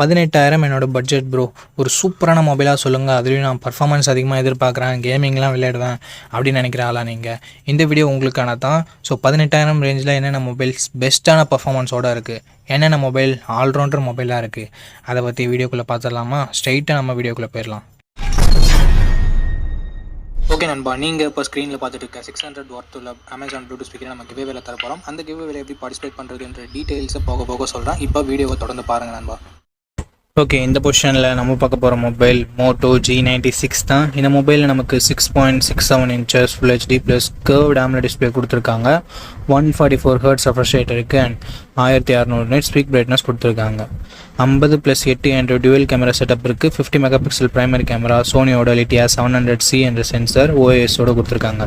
18,000 என்னோட budget bro. ஒரு சூப்பரான மொபைலாக சொல்லுங்கள். அதுலேயும் நான் பர்ஃபார்மன்ஸ் அதிகமாக எதிர்பார்க்குறேன், கேமிங்லாம் விளையாடுவேன் அப்படின்னு நினைக்கிற ஆளா நீங்கள்? இந்த வீடியோ உங்களுக்கான தான். ஸோ 18,000 ரேஞ்சில் என்னென்ன மொபைல்ஸ் பெஸ்ட்டான பர்ஃபார்மன்ஸோடு இருக்குது, என்னென்ன மொபைல் ஆல்ரவுண்டர் மொபைலாக இருக்குது, அதை பற்றி வீடியோக்குள்ளே பார்த்துடலாமா? ஸ்ட்ரைட்டாக நம்ம வீடியோக்குள்ளே போயிடலாம். ஓகே நண்பா, நீங்கள் இப்போ ஸ்க்ரீனில் பார்த்துட்டு இருக்க 600 வாட் உள்ள அமேசான் ப்ளூடூத் ஸ்பீக்கரை நம்ம கிவ்வேல தர போகிறோம். அந்த கிவ்வேல எப்படி பார்ட்டிசிபேட் பண்ணுறதுன்ற டீட்டெயில்ஸை போக போக சொல்கிறேன். இப்போ வீடியோவை தொடர்ந்து பாருங்கள் நண்பா. ஓகே, இந்த பொசிஷனில் நம்ம பார்க்க போகிற மொபைல் மோட்டோ G96 தான். இந்த மொபைலில் நமக்கு 6.67 inches full HD plus curved AMOLED display கொடுத்துருக்காங்க. 144 Hz ரெஃப்ரெஷ் ரேட் இருக்குது அண்ட் 1600 nits ஸ்பீக் பிரைட்னஸ் கொடுத்துருக்காங்க. 50+8 என்ற டுவெல் கேமரா செட்டப் இருக்குது. 50 மெகாபிக்சல் பிரைமரி கேமரா, சோனியோட லிட்டியா 700C என்ற சென்சர் OISோடு கொடுத்துருக்காங்க.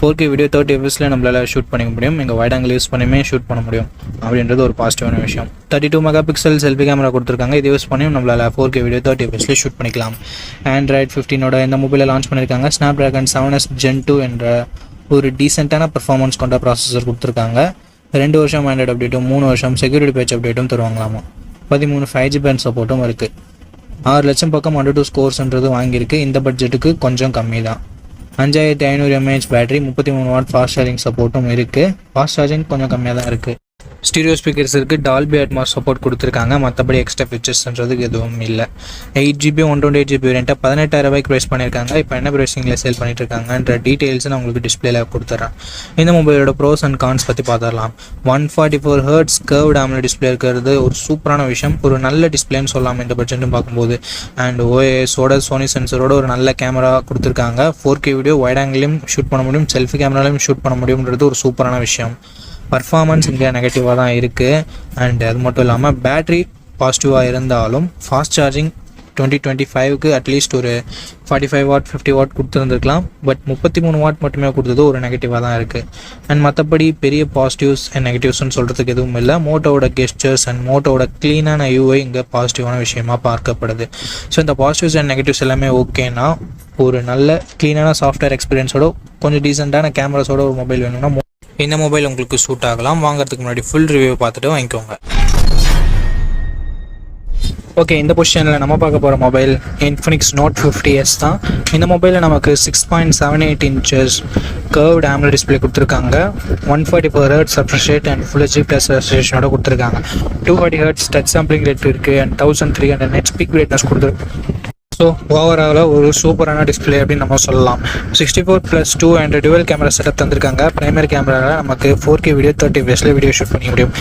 4K வீடியோ 30 fps நம்மளால் ஷூட் பண்ணிக்க முடியும். எங்கள் வைட் ஆங்கிள் யூஸ் பண்ணியுமே ஷூட் பண்ண முடியும் அப்படின்றது ஒரு பாசிட்டிவான விஷயம். 32 மெகாபிக்சல் செல்ஃபி கேமரா கொடுத்துருக்காங்க. இது யூஸ் பண்ணியும் நம்மளால் 4K வீடியோ 30 fps ஷூட் பண்ணிக்கலாம். Android 15ஓட இந்த மொபைலை லான்ச் பண்ணியிருக்காங்க. Snapdragon 7S Gen 2 என்ற ஒரு டீசெண்டான பர்ஃபார்மன்ஸ் கொண்ட ப்ராசஸர் கொடுத்துருக்காங்க. 2 வருஷம் ஆண்ட்ராய்டு அப்டேட்டும் 3 வருஷம் செக்யூரிட்டி பேட்ச் அப்டேட்டும் தருவாங்களாமா. 13 5G பேண்ட் சப்போர்ட்டும் இருக்குது. 6 லட்சம் பக்கம் Antutu ஸ்கோர்ஸ்ன்றது வாங்கியிருக்கு. இந்த பட்ஜெட்டுக்கு கொஞ்சம் கம்மி தான். 5500 mAh battery, 33 what fast charging சப்போர்ட்டும் இருக்குது. ஃபாஸ்ட் சார்ஜிங் கொஞ்சம் கம்மியாக தான் இருக்குது. ஸ்டீரியோ ஸ்பீக்கர்ஸ் இருக்குது. டால்பி அட்மாஸ் சப்போர்ட் கொடுத்துருக்காங்க. மற்றபடி எக்ஸ்ட்ரா ஃபீச்சர்ஸ்ன்றதுக்கு எதுவும் இல்லை. 8GB 128GB வேரியண்ட்டை 18,000 ரூபாய்க்கு ப்ரைஸ் பண்ணியிருக்காங்க. இப்போ என்ன ப்ரைஸிங்கில் சேல் பண்ணிட்டு இருக்காங்கன்ற டீட்டெயில்ஸ் நான் உங்களுக்கு டிஸ்பிளேல கொடுத்துட்றேன். இந்த மொபைலோட ப்ரோஸ் அண்ட் கான்ஸ் பற்றி பார்த்துடலாம். 144 Hz கர்வ்டு AMOLED டிஸ்பிளே இருக்கிறது ஒரு சூப்பரான விஷயம். ஒரு நல்ல டிஸ்பிளேன்னு சொல்லலாம் இந்த பட்ஜெட்டும் பார்க்கும்போது. அண்ட் OISோட சோனி சென்சரோட ஒரு நல்ல கேமரா கொடுத்துருக்காங்க. 4K வீடியோ வைட் ஆங்கிலையும் ஷூட் பண்ண முடியும், செல்ஃபி கேமராலையும் ஷூட் பண்ண முடியும்ன்றது ஒரு சூப்பரான விஷயம். பர்ஃபார்மன்ஸ் இங்கே நெகட்டிவாக தான் இருக்குது. அண்ட் அது மட்டும் இல்லாமல் பேட்ரி பாசிட்டிவாக இருந்தாலும் ஃபாஸ்ட் சார்ஜிங் 2025க்கு அட்லீஸ்ட் ஒரு 45 வாட் 50 வாட் கொடுத்துருந்துருக்கலாம். பட் 33 வாட் மட்டுமே கொடுத்தது ஒரு நெகட்டிவாக தான் இருக்குது. அண்ட் மற்றபடி பெரிய பாசிட்டிவ்ஸ் அண்ட் நெகட்டிவ்ஸ்ன்னு சொல்கிறதுக்கு எதுவும் இல்லை. மோட்டோவோட கெஸ்டர்ஸ் அண்ட் மோட்டோவோட க்ளீனான UI இங்கே பாசிட்டிவான விஷயமாக பார்க்கப்படுது. ஸோ இந்த பாசிட்டிவ்ஸ் அண்ட் நெகட்டிவ்ஸ் எல்லாமே ஓகேனா ஒரு நல்ல க்ளீனான சாஃப்ட்வேர் எக்ஸ்பீரியன்ஸோட கொஞ்சம் டீசெண்டான கேமராஸோட ஒரு மொபைல் வேணும்னா இந்த மொபைல் உங்களுக்கு சூட் ஆகலாம். வாங்குறதுக்கு முன்னாடி ஃபுல் ரிவ்யூ பார்த்துட்டு வாங்கிக்கோங்க. ஓகே, இந்த பொசிஷனில் நம்ம பார்க்க போகிற மொபைல் Infinix Note 50s தான். இந்த மொபைலில் நமக்கு 6.78 inches கர்வ்டு AMOLED டிஸ்பிளே கொடுத்துருக்காங்க. 144 Hz refresh rate and full HD plus ரெசல்யூஷனோட கொடுத்துருக்காங்க. 240 Hz டச் சாம்பிளிங் ரேட் இருக்குது அண்ட் 1300 nits ஸ்பீக் பிரைட்னஸ் கொடுத்துருக்காங்க. ஸோ ஓவராலாக ஒரு சூப்பரான டிஸ்பிளே அப்படின்னு நம்ம சொல்லலாம். 64+2 என்ற டுவெல் கேமரா செட்டப் தந்திருக்காங்க. பிரைமரி கேமராவில் நமக்கு 4K video 30 fps video shoot பண்ண முடியும்.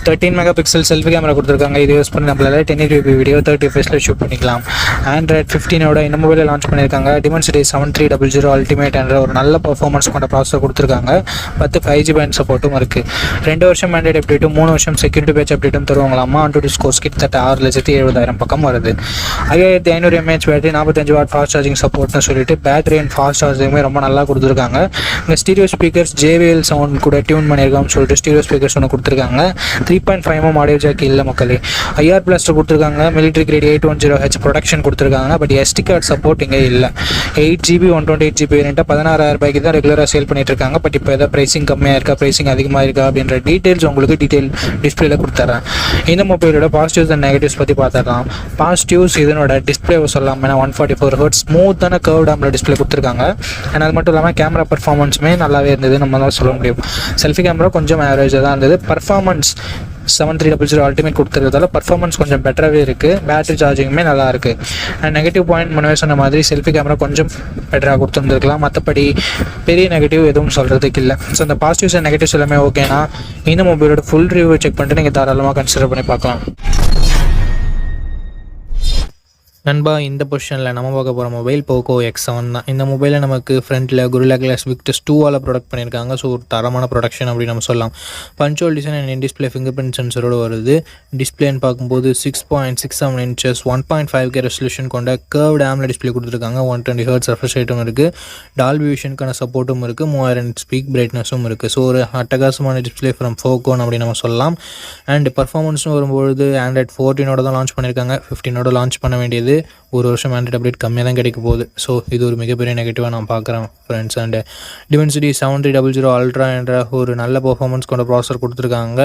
13 மெகாபிக்சல் செல்ஃபி கேமரா கொடுத்துருக்காங்க. இது யூஸ் பண்ணி நம்மளால 1080p வீடியோ 30 fps ஷூட் பண்ணிக்கலாம். Android 15ஓட இந்த மொபைலில் லான்ச் பண்ணியிருக்காங்க. Dimensity 7300 அல்டிமேட் என்ற ஒரு நல்ல பர்ஃபார்மன்ஸ் கொண்ட ப்ராசஸர் கொடுத்துருக்காங்க. 10 5G பேண்ட் சப்போர்ட்டும் இருக்குது. 2 வருஷம் ஆண்ட்ராய்டு அப்டேட்டும் 3 வருஷம் செக்யூரிட்டி பேட்ச் அப்டேட்டும் தருவாங்களாமா. Antutu ஸ்கோர்ஸ் கிட்டத்தட்ட 6,70,000 பக்கம் வருது. 5500 mAh battery, 45 watt fast charging சப்போர்ட்னு சொல்லிட்டு பேட்டரி அண்ட் ஃபாஸ்ட் சார்ஜிங்குமே ரொம்ப நல்லா கொடுத்துருக்காங்க. இந்த ஸ்டீரியோ ஸ்பீக்கர்ஸ் JBL சவுண்ட் கூட டியூன் பண்ணியிருக்கான்னு சொல்லிட்டு ஸ்டீரியோ ஸ்பீக்கர்ஸ் ஒன்று கொடுத்துருக்காங்க. 3.5 mm ஆடியோ ஜாக் இல்லை மக்களே. IR பிளாஸ்டர் கொடுத்துருக்காங்க. மிலிட்ரி கிரேட் 810H ப்ரொடக்ஷன் கொடுத்துருக்காங்க. பட் SD கார்டு சப்போர்ட் இங்கே இல்லை. 8GB 128GB வேரியண்ட்டை 16,000 ரூபாய்க்கு தான் ரெகுலராக சேல் பண்ணிட்டு இருக்காங்க. பட் இப்போ எதாவது ப்ரைஸிங் கம்மியாக இருக்கா, ப்ரைஸிங் அதிகமாக இருக்கா அப்படின்ற டீட்டெயில்ஸ் உங்களுக்கு டிஸ்பிளேல கொடுத்துட்றேன். இந்த மொபைலோட பாசிட்டிவ்ஸ் அண்ட் நெகட்டிவ்ஸ் பற்றி பார்த்துடலாம். பாசிட்டிவ்ஸ் இதனோட டிஸ்பிளே சொல்லலாம். ஏன்னா 144 Hz ஸ்மூத்தான கர்வ்டு AMOLED டிஸ்பிளே கொடுத்துருக்காங்க. அண்ட் அது மட்டும் இல்லாமல் கேமரா பர்ஃபார்மன்ஸுமே நல்லாவே இருந்தது நம்ம தான் சொல்ல முடியும். செல்ஃபி கேமரா கொஞ்சம் ஆவரேஜாக தான் இருந்தது. பர்ஃபார்மன்ஸ் 7300 அல்டிமேட் கொடுத்துருக்கிறதால பர்ஃபார்மன்ஸ் கொஞ்சம் பெட்டராகவே இருக்குது. பேட்டரி சார்ஜிங்குமே நல்லா இருக்குது. அண்ட் நெகட்டிவ் பாயிண்ட் முன்னே சொன்ன மாதிரி செல்ஃபி கேமரா கொஞ்சம் பெட்டராக கொடுத்துருந்துருக்கலாம். மற்றபடி பெரிய நெகட்டிவ் எதுவும் சொல்கிறதுக்கு இல்லை. ஸோ இந்த பாசிட்டிவ்ஸ் அண்ட் நெகட்டிவ்ஸ் எல்லாமே ஓகேனா இந்த மொபைலோட ஃபுல் ரிவ்யூ செக் பண்ணிட்டு நீங்கள் தாராளமாக கன்சிடர் பண்ணி பார்க்கலாம். நண்பா, இந்த பொசிஷனில் நம்ம பார்க்க போகிற மொபைல் Poco X7 தான். இந்த மொபைலில் நமக்கு ஃப்ரண்ட்டில் Gorilla Glass Victus 2ஆல் ப்ரொடக்ட் பண்ணியிருக்காங்க. ஸோ ஒரு தரமான ப்ரொடக்ஷன் அப்படின்னு நம்ம சொல்லலாம். Punch hole design and in display finger பிரிண்ட் சென்சரோடு வருது. டிஸ்பிளேன்னு பார்க்கும்போது 6.67 inches 1.5K ரெசல்யூஷன் கொண்ட கர்வ்டு AMOLED டிஸ்பிளே கொடுத்துருக்காங்க. 120 Hz ரெஃப்ரெஷ் ரேட்டும் இருக்குது. டால்பி விஷனுக்கான சப்போர்ட்டும் இருக்குது. 3000 ஸ்பீக் பிரைட்னஸும் இருக்குது. ஸோ ஒரு அட்டகாசமான டிஸ்பிளே ஃப்ரம் Poco அப்படின்னு நம்ம சொல்லலாம். அண்ட் பர்ஃபார்மன்ஸும் வரும்பொழுது Android 14ஓட தான் லான்ச் பண்ணியிருக்காங்க. 15ஓட லான்ச் பண்ண வேண்டியது. ஒரு வருஷம் ஆண்ட்ராய்ட் அப்டேட் கம்மியாக தான் கிடைக்க போகுது. ஸோ இது ஒரு மிகப்பெரிய நெகட்டிவாக நான் பார்க்குறேன் ஃப்ரெண்ட்ஸ். அண்ட் Dimensity 7300 Ultra என்ற ஒரு நல்ல பர்ஃபார்மன்ஸ் கொண்ட ப்ராசஸர் கொடுத்துருக்காங்க.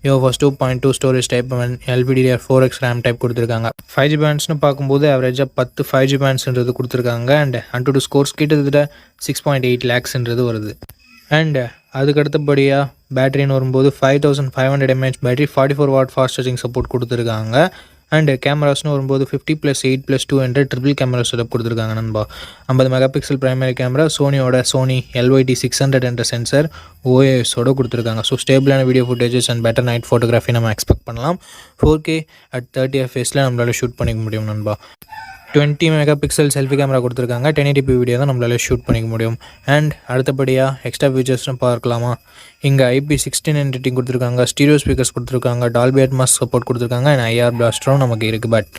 UFS 2.2 storage type and LPDDR4X RAM type கொடுத்துருக்காங்க. 5G பேண்ட்ஸ்னு பார்க்கும்போது ஆவரேஜாக 10 5G பேண்ட்ஸ்ன்றது கொடுத்துருக்காங்க. அண்ட் AnTuTu ஸ்கோர்ஸ் கிட்டத்தட்ட 6.8 lakhsன்றது வருது. அண்ட் அதுக்கு அடுத்தபடியாக பேட்டரின்னு வரும்போது 5500 mAh battery, 44 watt fast charging support கொடுத்துருக்காங்க. அண்ட் கேமராஸ்னு வரும்போது 50+8+2 என்ற ட்ரிபிள் கேமரா செட்டப் கொடுத்துருக்காங்க நண்பா. 50 mega pixel primary camera, Sony LYT 600 என்ற சென்சர் OISோட கொடுத்துருக்காங்க. ஸோ ஸ்டேபிளான video footages and better night photography நம்ம எக்ஸ்பெக்ட் பண்ணலாம். 4K at 30 fps நம்மளால் ஷூட் பண்ணிக்க முடியும் நண்பா. 20 மெகா பிக்சல் செல்ஃபி கேமரா கொடுத்துருக்காங்க. 1080p வீடியோ தான் நம்மளால் ஷூட் பண்ணிக்க முடியும். அண்ட் அடுத்தபடியாக எக்ஸ்ட்ரா ஃபீச்சர்ஸ்னு பார்க்கலாமா. இங்கே IP69 ரேட்டிங் கொடுத்துருக்காங்க, ஸ்டீரியோ ஸ்பீக்கர்ஸ் கொடுத்துருக்காங்க, டால்பி அட்மாஸ் சப்போர்ட் கொடுத்துருக்காங்க. அண்ட் IR பிளாஸ்டரும் நமக்கு இருக்குது. But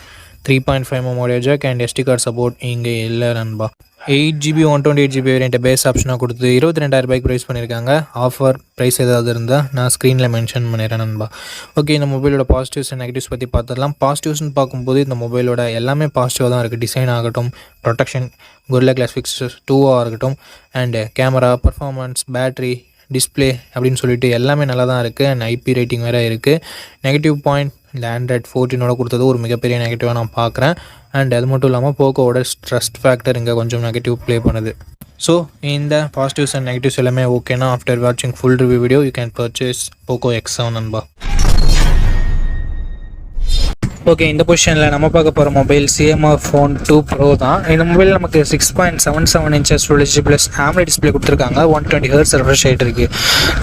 3.5mm audio jack and SD card support இங்கே இல்லை நண்பா. 8GB 128GB வேரியண்ட்டை பேஸ் ஆப்ஷனாக கொடுத்து 22,000 ரூபாய்க்கு ப்ரைஸ் பண்ணியிருக்காங்க. ஆஃபர் ப்ரைஸ் ஏதாவது இருந்தால் நான் ஸ்க்ரீனில் மென்ஷன் பண்ணிடுறேன் நண்பா. ஓகே, இந்த மொபைலோட பாசிட்டிவ்ஸ் அண்ட் நெகட்டிவ்ஸ் பற்றி பார்த்துடலாம். பாசிட்டிவ்ஸ்னு பார்க்கும்போது இந்த மொபைலோட எல்லாமே பாசிட்டிவாக தான் இருக்குது. டிசைன் ஆகட்டும், ப்ரொடெக்ஷன், Gorilla Glass Fix 2 இருக்கட்டும், and camera, performance, battery, display அப்படின்னு சொல்லிட்டு எல்லாமே நல்லா தான் இருக்குது. அண்ட் IP ரேட்டிங் வேறு இருக்குது. நெகட்டிவ் பாயிண்ட் இந்த Android 14 கொடுத்தது ஒரு மிகப்பெரிய நெகட்டிவாக நான் பார்க்குறேன். அண்ட் அது மட்டும் இல்லாமல் போக்கோவோட ட்ரஸ்ட் ஃபேக்டர் இங்கே கொஞ்சம் நெகட்டிவ் ப்ளே பண்ணுது. ஸோ இந்த பாசிட்டிவ்ஸ் அண்ட் நெகட்டிவ்ஸ் எல்லாமே ஓகேனா ஆஃப்டர் வாட்சிங் full review video you can purchase Poco X7 நண்பா. ஓகே, இந்த பொசிஷனில் நம்ம பார்க்க போகிற மொபைல் CMF Phone 2 Pro தான். இந்த மொபைல் நமக்கு 6.77 inches full plus AMOLED display கொடுத்துருக்காங்க. 120 Hz ரெஃப்ரெஷ் ரேட் இருக்குது.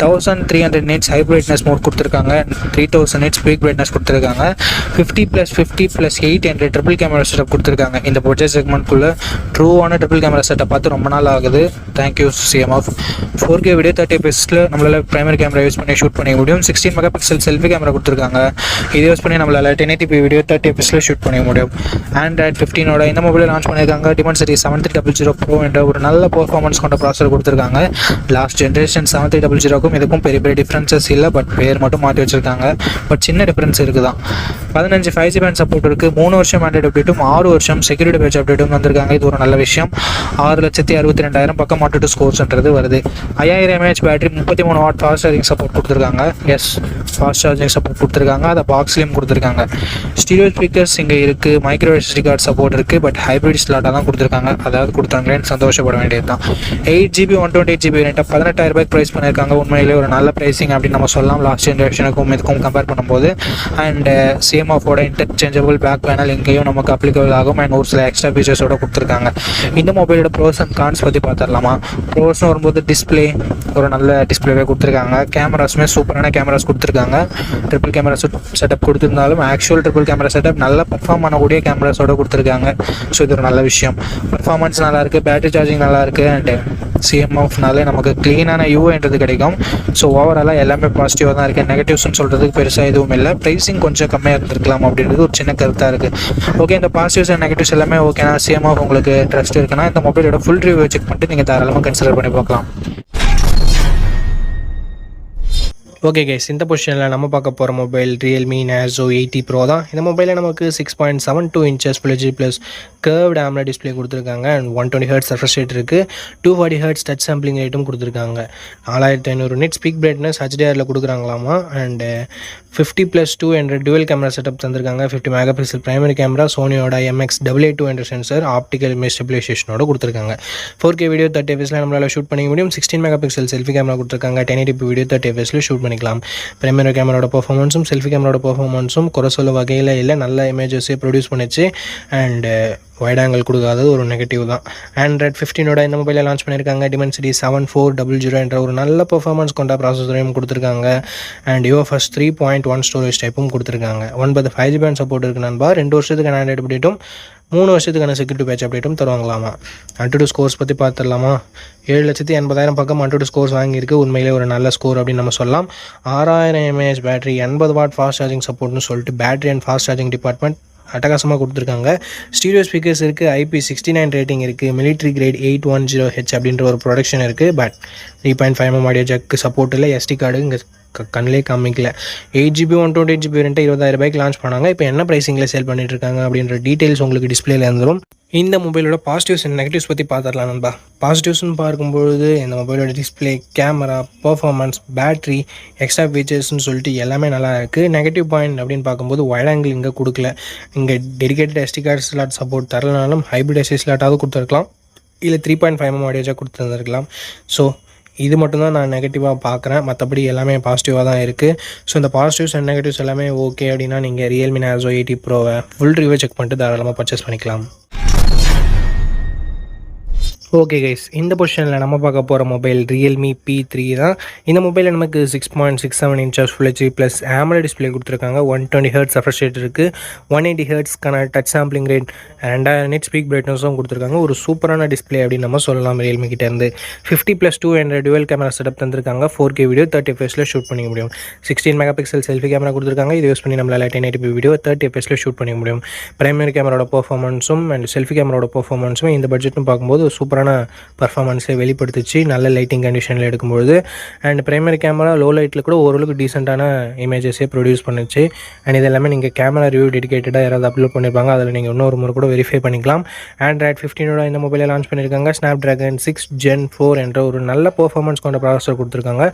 1300 nits ஹை பிரைட்னஸ் மோட் கொடுத்துருக்காங்க. 3000 nits பீக் பிரைட்னஸ் கொடுத்துருக்காங்க. 50+50+8 என்ற ட்ரிபிள் கேமரா செட்டப் கொடுத்துருக்காங்க. இந்த பட்ஜெட் செக்மெண்ட்குள்ளே ட்ரூவான ட்ரிபிள் கேமரா செட்டப் பார்த்து ரொம்ப நாள் ஆகுது. Thank you CMF. 4K video 30 fps நம்மளால் பிரைமரி கேமரா யூஸ் பண்ணி ஷூட் பண்ணிக்க முடியும். 16 மெகா பிக்சல் செல்ஃபி கேமரா கொடுத்துருக்காங்க. இதை யூஸ் பண்ணி நம்மளால் 1080p வீடியோ 30 fps ஷூட் பண்ணிக்க முடியும். Android 15 இந்த மொபைலை லான்ச் பண்ணியிருக்காங்க. Dimensity 7300 Pro என்ற ஒரு நல்ல பர்ஃபார்மன்ஸ் கொண்ட ப்ராசஸர் கொடுத்துருக்காங்க. லாஸ்ட் ஜென்ரேஷன் 7300க்கும் இதுக்கும் பெரிய பெரிய டிஃப்ரென்சஸ் இல்லை. பட் பேர் மட்டும் மாற்றி வச்சுருக்காங்க. பட் சின்ன டிஃப்ரென்ஸ் இருக்குது தான். 15 5G பேண்ட் சப்போர்ட் இருக்குது. 3 வருஷம் ஆண்ட்ராய்ட் அப்டேட்டும் 6 வருஷம் செக்யூரிட்டி பேட்ச் அப்டேட்டும் வந்திருக்காங்க. இது ஒரு நல்ல விஷயம். 6,62,000 பக்கம் AnTuTu ஸ்கோர்ஸ்ன்றது வருது. 5000 mAh battery, 33 what fast charging support கொடுத்துருக்காங்க. ஃபாஸ்ட் சார்ஜிங் சப்போர்ட் கொடுத்துருக்காங்க. அதை பாக்ஸ்லேயும் கொடுத்துருக்காங்க. ஸ்டீரியோ ஸ்பீக்கர்ஸ் இங்கே இருக்குது. மைக்ரோ SD கார்டு சப்போர்ட் இருக்குது. பட் ஹைப்ரிட் ஸ்லாட்டாக தான் கொடுத்துருக்காங்க. அதாவது கொடுத்தாங்களேன்னு சந்தோஷப்பட வேண்டியது தான். 8GB 128GB வேரியண்ட்டை 18,000 ரூபாய்க்கு ப்ரைஸ் பண்ணியிருக்காங்க. உண்மையிலே ஒரு நல்ல ப்ரைஸிங் அப்படின்னு நம்ம சொல்லலாம். லாஸ்ட் ஜென்ரேஷனுக்கும் இதுக்கும் கம்பேர் பண்ணும்போது. அண்ட் CMFோட இன்டர்சேஞ்சபிள் பேக் பேனல் இங்கேயும் நமக்கு அப்ளிகபிள் ஆகும். அண்ட் ஒரு சில எக்ஸ்ட்ரா ஃபீச்சர்ஸோட கொடுத்துருக்காங்க. இந்த மொபைலோட ப்ரோஸ் அண்ட் கான்ஸ் பற்றி பார்த்துடலாமா. ப்ரோஸ்னு வரும்போது டிஸ்பிளே ஒரு நல்ல டிஸ்பிளேவே கொடுத்துருக்காங்க. கேமராஸுமே சூப்பரான கேமராஸ் கொடுத்துருக்காங்க. ட்ரிபிள் கேமரா செட்டப் கொடுத்துருந்தாலும் ஆக்சுவல் ட்ரிபிள் கேமரா செட்டப் நல்லா பர்ஃபார்ம் பண்ணக்கூடிய கேமராஸோட கொடுத்துருக்காங்க. ஸோ இது ஒரு நல்ல விஷயம். பர்ஃபார்மன்ஸ் நல்லாயிருக்கு, பேட்டரி சார்ஜிங் நல்லாயிருக்கு. அண்ட் CMFனாலே நமக்கு க்ளீனான UIன்றது கிடைக்கும். ஸோ ஓவராலாக எல்லாமே பாசிட்டிவாக தான் இருக்குது. நெகட்டிவ்ஸ்னு சொல்கிறதுக்கு பெருசாக எதுவும் இல்லை. ப்ரைஸிங் கொஞ்சம் கம்மியாக இருந்திருக்கலாம் அப்படின்றது ஒரு சின்ன கருத்தாக இருக்குது. ஓகே, இந்த பாசிட்டிவ்ஸ் அண்ட் நெகட்டிவ்ஸ் எல்லாமே ஓகேனா CMF உங்களுக்கு ட்ரஸ்ட் இருக்குன்னா இந்த மொபைலோட ஃபுல் ரிவ்யூ செக் பண்ணிட்டு நீங்கள் தாராளமாக கன்சிடர் பண்ணி பார்க்கலாம். ஓகே கைஸ், இந்த பொசிஷனில் நம்ம பார்க்க போகிற மொபைல் Realme Narzo 80 Pro தான். இந்த மொபைலில் நமக்கு 6.72 inches full HD plus curved AMOLED display கொடுத்துருக்காங்க. அண்ட் 120 Hz ரெஃப்ரெஷ் ரேட் இருக்குது. 240 Hz டச் சாம்பிளிங் ரேட்டும் கொடுத்துருக்காங்க. 4500 nits பீக் பிரைட்னஸ் HDRல கொடுக்குறாங்களாமா. அண்ட் 50+2 என்ற டுவல் கேமரா செட்டப் தந்திருக்காங்க. 50 மெகா பிக்சல் பிரைமரி கேமரா, சோனியோட MX882 என்ற சென்சர், ஆப்டிக்கல் இமேஜ் ஸ்டெபிலைசேஷனோட கொடுத்துருக்காங்க. 4K வீடியோ 30 fps நம்மளால் ஷூட் பண்ணிக்க முடியும். 16 மெகா பிக்சல் செல்ஃபி கேமரா கொடுத்துருக்காங்க. 1080p வீடியோ 30 fps ஷூட் பண்ணிக்கலாம். பிரைமரி கேமராவோட பர்ஃபார்மன்ஸும் செல்ஃபி கேமராவோட பர்ஃபார்மன்ஸும் குறை சொல்ல வகையில் இல்லை. நல்ல இமேஜஸே ப்ரொடியூஸ் பண்ணிச்சு. அண்ட் வைட் ஆங்கிள் கொடுக்காதது ஒரு நெகட்டிவ் தான். Android 15 இந்த மொபைலை லான்ச் பண்ணியிருக்காங்க. Dimensity 7400 என்ற ஒரு நல்ல பர்ஃபார்மன்ஸ் கொண்ட ப்ராசஸரையும் கொடுத்துருக்காங்க. அண்ட் UFS 3.1 ஸ்டோரேஜ் டைப்பும் கொடுத்துருக்காங்க. 9 5G பேண்ட் சப்போர்ட் இருக்குது நண்பா. 2 வருஷத்துக்கான ஆண்ட்ராய்டு அப்டேட்டும் 3 வருஷத்துக்கான செக்யூரிட்டி பேட்ச் அப்டேட்டும் தருவாங்களாமா. AnTuTu ஸ்கோர்ஸ் பற்றி பார்த்துடலாமா. 7,80,000 பக்கம் AnTuTu ஸ்கோர்ஸ் வாங்கியிருக்கு. உண்மையிலே ஒரு நல்ல ஸ்கோர் அப்படின்னு நம்ம சொல்லலாம். 6000 mAh battery, 80 watt fast charging சப்போர்ட்னு சொல்லிட்டு battery and fast charging department அட்டகாசமாக கொடுத்துருக்காங்க. ஸ்டீரியோ ஸ்பீக்கர்ஸ் இருக்குது, IP69 ரேட்டிங் இருக்குது, மிலிட்ரி கிரேட் 810H அப்படின்ற ஒரு ப்ரொடக்ஷன் இருக்குது. But 3.5mm audio jack support இல்லை. SD கார்டு இங்கே கண்ணிலே காமிக்கல. 8GB 128GB வேரியண்ட்டை 20,000 லான்ச் பண்ணாங்க. இப்போ என்ன ப்ரைஸிங்கில் சேல் பண்ணிட்டு இருக்காங்க அப்படின்ற டீட்டெயில்ஸ் உங்களுக்கு டிஸ்பிளேல இருந்துடும். இந்த மொபைலோட பாசிட்டிவ்ஸ் அண்ட் நெகட்டிவ்ஸ் பற்றி பார்த்துடலாம் நண்பா. பாசிட்டிவ்ஸ்னு பார்க்கும்பொழுது இந்த மொபைலோட display, camera, performance, battery, extra ஃபீச்சர்ஸ்னு சொல்லிட்டு எல்லாமே நல்லா இருக்குது. நெகட்டிவ் பாயிண்ட் அப்படின்னு பார்க்கும்போது வைட் ஆங்கிள் இங்கே கொடுக்கல. இங்கே dedicated SD card slot support தரலனாலும் ஹைப்ரிட் SD ஸ்லாட்டாவது கொடுத்துருக்கலாம், இல்லை 3.5mm ஆடியோ ஜாக் கொடுத்துருந்துருக்கலாம். ஸோ இது மட்டும்தான் நான் நெகட்டிவாக பார்க்குறேன். மற்றபடி எல்லாமே பாசிட்டிவாக தான் இருக்குது. ஸோ இந்த பாசிட்டிவ்ஸ் அண்ட் நெகட்டிவ்ஸ் எல்லாமே ஓகே அப்படின்னா நீங்கள் Realme Narzo 80 Proவை ஃபுல் ரிவ்யூ செக் பண்ணிட்டு தாராளமாக பர்ச்சேஸ் பண்ணிக்கலாம். ஓகே கைஸ், இந்த பொசிஷனில் நம்ம பார்க்க போகிற மொபைல் Realme P3 தான். இந்த மொபைலில் நமக்கு 6.67 inches Full HD plus AMOLED display கொடுத்துருக்காங்க. 120Hz ரெஃப்ரெஷ் ரேட் இருக்குது. 180Hzக்கான touch sampling rate, 2000 nit peak பிரைட்னஸும் கொடுத்துருக்காங்க. ஒரு சூப்பரான டிஸ்பிளே அப்படின்னு நம்ம சொல்லலாம் Realme கிட்டேருந்து. 50+2 என்ற டுவல் கேமரா செட்டப் தந்திருக்காங்க. 4K வீடியோ 30 fps ஷூட் பண்ணிக்க முடியும். 16 மெகாபிக்சல் செல்ஃபி கேமரா கொடுத்துருக்காங்க. இது யூஸ் பண்ணி நம்மளால் 1080p வீடியோ 30 fps ஷூட் பண்ணிக்க முடியும். பிரைமரி கேமராவோட பர்ஃபார்மன்ஸும் அண்ட் செல்ஃபி கேமராவோட பர்ஃபார்மன்ஸும் இந்த பட்ஜெட்னு பார்க்கும்போது சூப்பரான பர்ஃபார்மன்ஸை வெளிப்படுத்துச்சு நல்ல லைட்டிங் கண்டிஷனில் எடுக்கும்போது. அண்ட் பிரைமரி கேமரா லோ லைட்டில் கூட ஓரளவுக்கு டீசெண்டான இமேஜஸே ப்ரொடியூஸ் பண்ணுச்சு. அண்ட் இது எல்லாமே நீங்கள் கேமரா ரிவ்யூ டெடிகேட்டடாக யாராவது அப்லோட் பண்ணியிருப்பாங்க, அதில் நீங்கள் இன்னொரு முறை கூட வெரிஃபை பண்ணிக்கலாம். Android 15 இந்த மொபைலை லான்ச் பண்ணியிருக்காங்க. Snapdragon 6 Gen 4 என்ற ஒரு நல்ல பர்ஃபார்மன்ஸ் கொண்ட ப்ராசஸர் கொடுத்துருக்காங்க.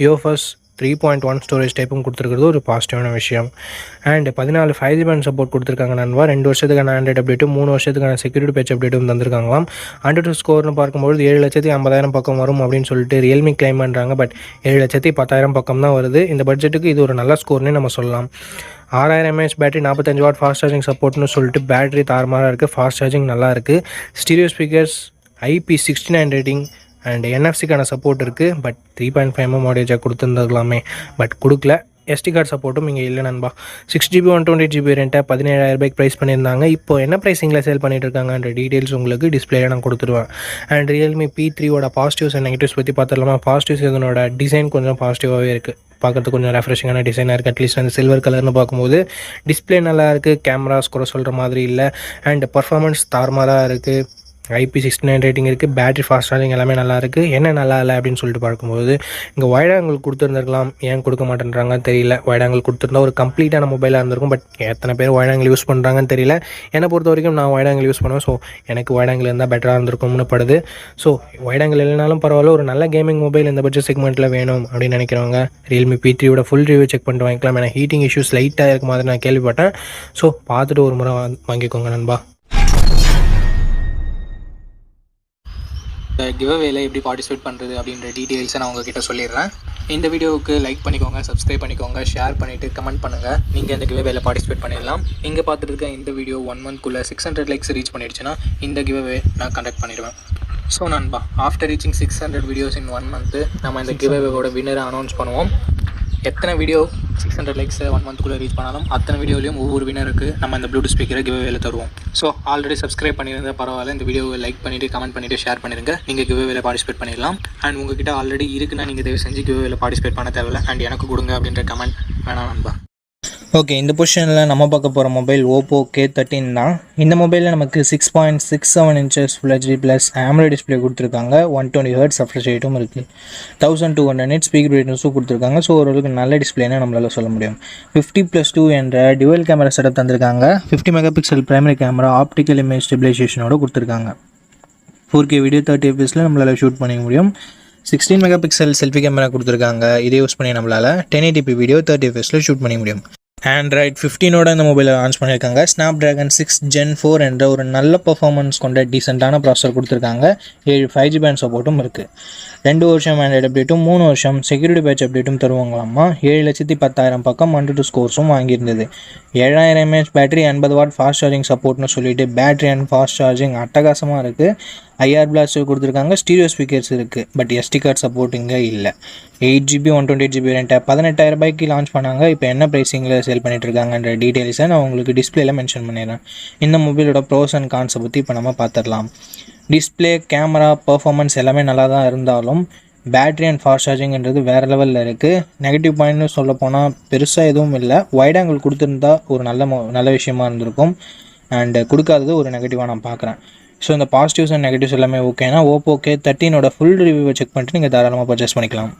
UFS 3.1 ஸ்டோரேஜ் டைப்பும் கொடுத்துருக்கிறது ஒரு பாசிட்டிவான விஷயம். அண்ட் 14 5G பேண்ட் சப்போர்ட் கொடுத்துருக்காங்க நண்பா. 2 வருஷத்துக்கான ஆண்ட்ராய்டு அப்டேட்டும் 3 வருஷத்துக்கான செக்யூரிட்டி பேட்ச் அப்டேட்டும் தந்திருக்காங்களாம். AnTuTu ஸ்கோர்னு பார்க்கும்போது 7,50,000 பக்கம் வரும் அப்படின்னு சொல்லிட்டு Realme கிளைம் பண்ணுறாங்க. பட் 7,10,000 பக்கம் தான் வருது. இந்த பட்ஜெட்டுக்கு இது ஒரு நல்ல ஸ்கோர்னே நம்ம சொல்லலாம். 6000 mAh battery, 45 watt fast charging சப்போர்ட்னு சொல்லிட்டு பேட்டரி தாறுமாறாக இருக்குது. ஃபாஸ்ட் சார்ஜிங் நல்லா இருக்குது. Stereo speakers, IP69 rating and NFC-க்கான சப்போர்ட் இருக்குது. பட் 3.5mm ஆடியோ ஜாக் கொடுத்துருந்துருக்கலாமே, பட் கொடுக்கல. SD கார்டு சப்போர்ட்டும் இங்கே இல்லை நண்பா. 6GB 128GB வேரியண்ட்டை 17,000 ப்ரைஸ் பண்ணியிருந்தாங்க. இப்போ என்ன ப்ரைஸிங்கில் சேல் பண்ணிட்டு இருக்காங்கன்ற டீட்டெயில்ஸ் உங்களுக்கு டிஸ்பிளேல நான் கொடுத்துருவேன். அண்ட் Realme P3யோட பாசிட்டிவ்ஸ் அண்ட் நெகட்டிவ்ஸ் பற்றி பார்த்துடலாமா. பாசிட்டிவ்ஸ் இதனோட டிசைன் கொஞ்சம் பாசிட்டிவாகவே இருக்குது. பார்க்குறதுக்கு கொஞ்சம் ரெஃப்ரெஷிங்கான டிசைனாக இருக்குது. அட்லீஸ்ட் அந்த சில்வர் கலர்னு பார்க்கும்போது டிஸ்பிளே நல்லா இருக்குது. கேமராஸ் கூட சொல்கிற மாதிரி இல்லை. அண்ட் பர்ஃபார்மன்ஸ் தாறுமாறாக இருக்குது. IP69 ரேட்டிங் இருக்குது. பேட்டரி ஃபாஸ்ட் சார்ஜிங் எல்லாமே நல்லா இருக்குது. என்ன நல்லா இல்லை அப்படின்னு சொல்லிட்டு பார்க்கும்போது இங்கே வைட் ஆங்கிள் கொடுத்துருந்துருக்கலாம், ஏன் கொடுக்க மாட்டேன்றாங்க தெரியல. வைட் ஆங்கிள் கொடுத்துருந்தா ஒரு கம்ப்ளீட்டான மொபைலாக இருந்திருக்கும். பட் எத்தனை பேர் வைட் ஆங்கிள் யூஸ் பண்ணுறாங்கன்னு தெரியல. என்னை பொறுத்த வரைக்கும் நான் வைட் ஆங்கிள் யூஸ் பண்ணுவேன். ஸோ எனக்கு வைட் ஆங்கிள் இருந்தால் பெட்டராக இருந்திருக்கும்னு படுது. ஸோ வைட் ஆங்கிள் இல்லைனாலும் பரவாயில்ல, ஒரு நல்ல கேமிங் மொபைல் இந்த பட்ஜெட் செக்மெண்ட்டில் வேணும் அப்படின்னு நினைக்கிறவங்க Realme P3யோட ஃபுல் ரிவ்யூ செக் பண்ணிட்டு வாங்கிக்கலாம். ஏன்னா ஹீட்டிங் இஷ்யூஸ் லைட்டாக இருக்க மாதிரி நான் கேள்விப்பட்டேன். ஸோ பார்த்துட்டு ஒரு முறை வாங்கிக்கோங்க நண்பா. இந்த கிவ்அவேல எப்படி பார்ட்டிசிபேட் பண்ணுறது அப்படின்ற டீட்டெயில்ஸை நான் உங்ககிட்ட சொல்லிடுறேன். இந்த வீடியோவுக்கு லைக் பண்ணிக்கோங்க, சப்ஸ்கிரைப் பண்ணிக்கோங்க, ஷேர் பண்ணிவிட்டு கமெண்ட் பண்ணுங்கள். நீங்கள் இந்த கிவ்அவேல பார்ட்டிசிபேட் பண்ணிடலாம். நீங்கள் பார்த்துட்டு இருக்க இந்த வீடியோ 1 month-குள்ளே 600 likes ரீச் பண்ணிடுச்சுன்னா இந்த கிவ்அவே நான் கண்டக்ட் பண்ணிடுவேன். ஸோ நண்பா, ஆஃப்டர் ரீச்சிங் 600 வீடியோஸ் இன் 1 month நம்ம இந்த கிவ்அவேவோட வின்னரை அனௌன்ஸ் பண்ணுவோம். எத்தனை வீடியோ 600 likes 1 month-குள்ளே ரீச் பண்ணாலும் அத்தனை வீடியோலையும் ஒவ்வொரு வினருக்கு நம்ம இந்த ப்ளூடூத் ஸ்பீக்கரை கிவ்அவேல தருவோம். ஸோ ஆல்ரெடி சப்ஸ்கிரைப் பண்ணியிருந்தா பரவாயில்ல, இந்த வீடியோவை லைக் பண்ணிவிட்டு கமெண்ட் பண்ணிவிட்டு ஷேர் பண்ணிடுங்க. நீங்கள் கிவ்அவேல பார்ட்டிசிபேட் பண்ணிடலாம். அண்ட் உங்ககிட்ட ஆல்ரெடி இருக்குன்னா நீங்கள் தயவு செஞ்சு கிவ்அவேல பார்ட்டிசிபேட் பண்ண தேவையில்லை. அண்ட் எனக்கு கொடுங்க அப்படின்ற கமெண்ட் வேணாம் நண்பா. ஓகே, இந்த பொசிஷனில் நம்ம பார்க்க போகிற மொபைல் Oppo K13 தான். இந்த மொபைலில் நமக்கு 6.67 inches Full HD plus AMOLED display கொடுத்துருக்காங்க. 120Hz ரெஃப்ரெஷ் ரேட்டும் இருக்குது. 1200 nit ஸ்பீக் பிரைட்னஸும் கொடுத்துருக்காங்க. ஸோ ஓரளவுக்கு நல்ல டிஸ்பிளேன்னு நம்மளால் சொல்ல முடியும். 50+2 என்ற டுவல் கேமரா செட்டப் தந்திருக்காங்க. 50 megapixel primary camera, optical image ஸ்டெபிலைசேஷனோட கொடுத்துருக்காங்க. 4K வீடியோ 30 fps நம்மளால் ஷூட் பண்ணிக்க முடியும். 16 மெகாபிக்சல் செல்ஃபி கேமரா கொடுத்துருக்காங்க. இதை யூஸ் பண்ணி நம்மளால் 1080p வீடியோ 30 fps ஷூட் பண்ணிக்க முடியும். Android 15 இந்த மொபைலை லான்ச் பண்ணியிருக்காங்க. Snapdragon 6 Gen 4 என்ற ஒரு நல்ல பர்ஃபார்மன்ஸ் கொண்ட டீசெண்டான ப்ராசஸர் கொடுத்துருக்காங்க. 7 5G பேண்ட் சப்போர்ட்டும் இருக்குது. 2 வருஷம் ஆண்ட்ராய்டு அப்டேட்டும் 3 வருஷம் செக்யூரிட்டி பேட்ச் அப்டேட்டும் தருவாங்களாமா. 7,10,000 பக்கம் AnTuTu ஸ்கோர்ஸும் வாங்கியிருந்தது. 7000 mAh battery, 80 watt fast charging சப்போர்ட்னு சொல்லிட்டு பேட்டரி அண்ட் ஃபாஸ்ட் சார்ஜிங் அட்டகாசமாக இருக்குது. IR பிளாஸ்டர் கொடுத்துருக்காங்க. ஸ்டீரியோ ஸ்பீக்கர்ஸ் இருக்குது. பட் SD கார்டு சப்போர்ட் இங்கே இல்லை. 8GB 128GB வேரியண்ட்டை 18,000 லான்ச் பண்ணாங்க. இப்போ என்ன ப்ரைஸிங்கில் சேல் பண்ணிட்டு இருக்காங்கன்ற டீட்டெயில்ஸை நான் உங்களுக்கு டிஸ்பிளேல மென்ஷன் பண்ணிடுறேன். இந்த மொபைலோட ப்ரோஸ் அண்ட் கான்ஸை பற்றி இப்போ நம்ம பார்த்துடலாம். டிஸ்பிளே, கேமரா, பர்ஃபார்மன்ஸ் எல்லாமே நல்லா தான் இருந்தாலும் பேட்ரி அண்ட் ஃபாஸ்ட் சார்ஜிங்கிறது வேறு லெவலில் இருக்குது. நெகட்டிவ் பாயிண்ட்னு சொல்ல போனால் பெருசாக எதுவும் இல்லை. வைட் ஆங்கிள் கொடுத்துருந்தா ஒரு நல்ல விஷயமா இருந்திருக்கும். அண்டு கொடுக்காதது ஒரு நெகட்டிவாக நான் பார்க்குறேன். ஸோ இந்த பாசிட்டிவ்ஸ் அண்ட் நெகட்டிவ்ஸ் எல்லாமே ஓகேனா ஓப்போ K13 ஃபுல் ரிவ்யூவை செக் பண்ணிட்டு நீங்கள் தாராளமாக பர்ச்சேஸ் பண்ணிக்கலாம்.